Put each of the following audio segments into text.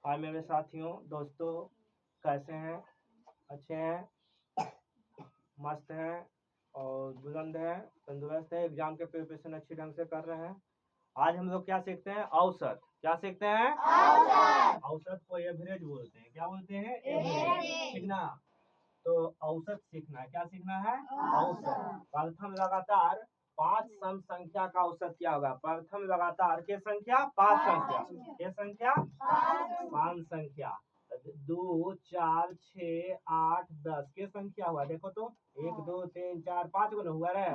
हाय मेरे साथियों दोस्तों, कैसे हैं? अच्छे हैं, मस्त हैं और बुलंद हैं, तंदुरुस्त है। एग्जाम के प्रिपरेशन अच्छी ढंग से कर रहे हैं। आज हम लोग क्या सीखते हैं? औसत। क्या सीखते हैं? औसत। औसत को एवरेज बोलते हैं। क्या बोलते हैं? एवरेज। ठीक ना? तो औसत सीखना है। क्या सीखना है? औसत। प्रथम लगातार 5 सम संख्या का औसत क्या होगा? प्रथम लगातार के संख्या 5 संख्या के संख्या 5 संख्या 2 4 6 8 10 के संख्या हुआ। देखो तो 1 2 3 4 5 गो न हुआ रे।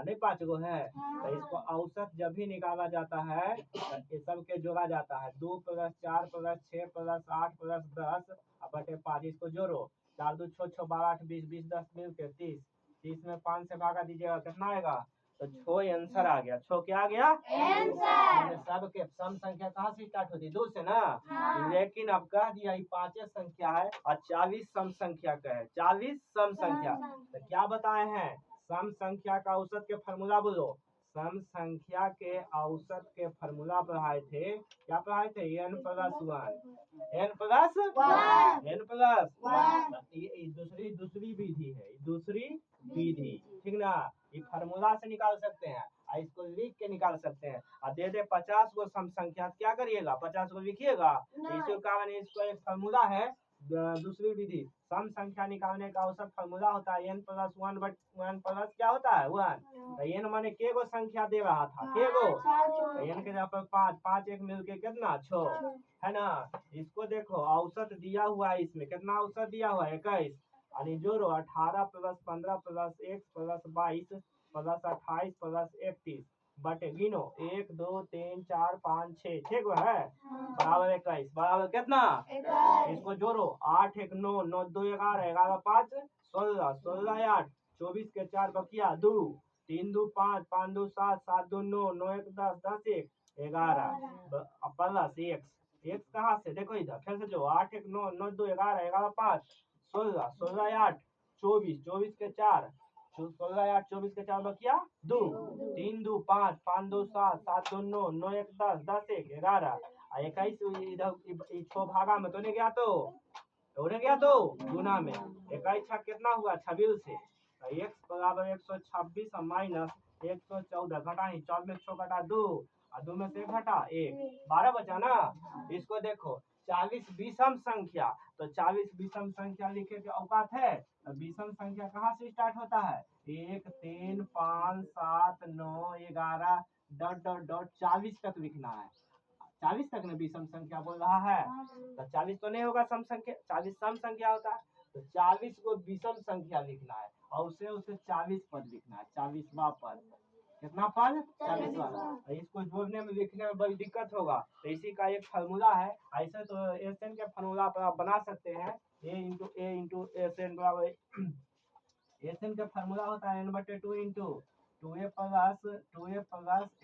नहीं 5 गो है। तो इसको औसत जब भी निकाला जाता है तो ये सब के जोड़ा जाता है। 2 + 4 + 6 + 8 + 10 बटे 5। इसको जोड़ो। 4 2 6 6 12 8 20 20 10 मिल के 30। 30 में 5 से भागा दीजिएगा, कितना आएगा? तो 6 आंसर आ गया। 6 क्या आ गया? आंसर। सब के सम संख्या कहाँ से स्टार्ट होती है? 2 से ना। लेकिन अब कह दिया ये 5 संख्या है और 40 सम संख्या का है। 40 सम संख्या। तो क्या बताए हैं? सम संख्या का औसत के फार्मूला बोलो। सम संख्या के औसत के फार्मूला पढ़ाए थे। क्या पढ़ाए थे? n + 1 n प्लस ये दूसरी विधि है। दूसरी विधि, ठीक ना? ये फार्मूला से निकाल सकते हैं और इसको लिख के निकाल सकते हैं। और दे दे 50 गो सम संख्या, क्या करिएगा? 50 गो लिखिएगा। इसके कारण इसको एक फार्मूला है। दूसरी विधि सम संख्या निकालने का औसत फार्मूला होता है n + 1 बट 1 प्लस क्या होता है? 1। तो n माने के गो संख्या दे रहा था? के गो? तो n के जगह पर 5 5 1 मिल के कितना? 6 है ना। इसको देखो, औसत दिया हुआ है। इसमें कितना औसत दिया हुआ है? 21। और जोड़ो 18 + 15 + 1 + 22 + 28 + 31 बटे गिनो 1 2 3 4 5 6 6 गो है बराबर 21 बराबर कितना? इसको जोड़ो 8 1 9 9 2 11 11 5 16 16 8 24 के 4 बकिया 2 3 2 5 5 2 7 7 2 9 9 1 10 10 1 11 प्लस x x कहाँ से? देखो इधर फिर से जो 8 1 9 9 2 11 11 5 16 16 8 24 24 के 4 16 8 24 के 4 बकिया 2 3 2 5 5 2 7 7 2 9 9 1 10 10 1 11 21 इधर 6 भागा में तो नहीं गया? तो नहीं गया तो गुना में 21 छक कितना हुआ? 26 से x बराबर 126 माइनस 114 घटा ही 4 में 6 घटा 2 और 2 में से घटा 1 12 बचा ना। इसको देखो 40 विषम संख्या। तो 40 विषम संख्या लिखे के औकात है। तो विषम संख्या कहाँ से स्टार्ट होता है? 1 3 5 7 9 11 डॉट डॉट डॉट 40 तक लिखना है। 40 तक ना विषम संख्या बोल रहा है। तो 40 तो नहीं होगा सम संख्या, 40 सम संख्या होता है। तो 40 को विषम संख्या लिखना है और उसे 40 पद लिखना है। 40वां पद। कितना पद? 40वां। इसको जोड़ने में लिखने में बड़ी दिक्कत होगा। तो इसी का एक फार्मूला है। ऐसे तो एसएन के फार्मूला पर आप बना सकते हैं। a बराबर एसएन का फार्मूला होता है n/2 into 2a plus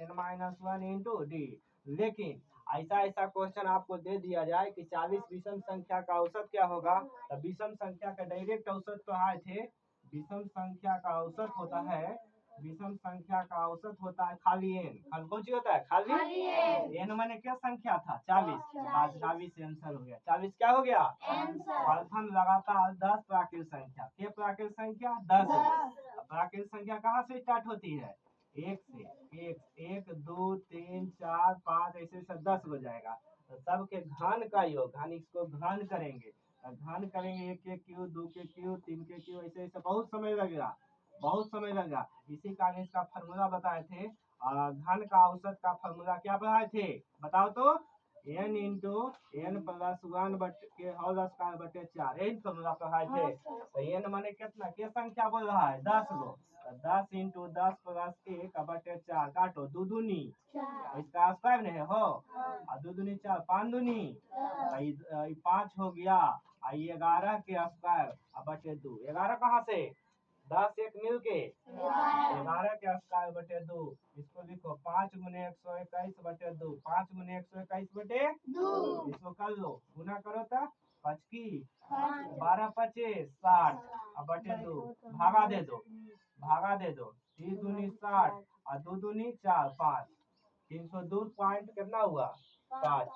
n-1 into D. लेकिन ऐसा क्वेश्चन आपको दे दिया जाए कि 40 विषम संख्या का औसत क्या होगा? तो विषम संख्या का डायरेक्ट औसत तो आए थे। विषम संख्या का औसत होता है, विषम संख्या का औसत होता है खाली n। कौन सी होता है? खाली n माने क्या संख्या था? 40। 40 आंसर हो गया। 40 क्या हो गया? प्रथम लगातार 10 प्राकृत संख्या। के प्राकृत संख्या? 10। प्राकृत संख्या कहाँ से स्टार्ट होती है? 1 से। 1 2 3 4 5 ऐसे 10 हो जाएगा। तो सबके घन का योग, घन इसको घन करेंगे। घन करेंगे 1 के क्यू 2 के क्यू 3 के क्यू ऐसे बहुत समय लगेगा। बहुत समय लगा। इसी कारण इसका फार्मूला बताए थे। घन का औसत का फार्मूला क्या बताए थे? बताओ तो। n इंटू n + 1 के होल स्क्वायर बटे 4 यही फार्मूला पढ़ाए थे। तो n माने कितना? के संख्या बोल रहा है? 10 गो। 10 इंटू 10 + 1 बटे 4 काटो 2 दूनी इसका स्क्वायर नहीं हो और 2 दूनी 4 5 दूनी 5 हो गया। 11 के स्क्वायर बटे 2। 11 कहाँ से? 10 1 मिल के 11 के स्क्वायर बटे 2। इसको लिखो 5 गुने 121 बटे 2। 5 गुने 121 बटे 2। इसको कर लो, गुना करो तो 5 की 12 25 60 बटे 2 भागा दे दो। 3 दूनी 60 और 2 दूनी 4 5 302 पॉइंट कितना हुआ? 5।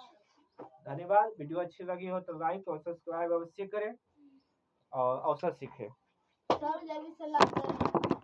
धन्यवाद। वीडियो अच्छी लगी हो तो लाइक और सब्सक्राइब अवश्य करें और अवसर सीखें। सर जल्दी से लाइक करें।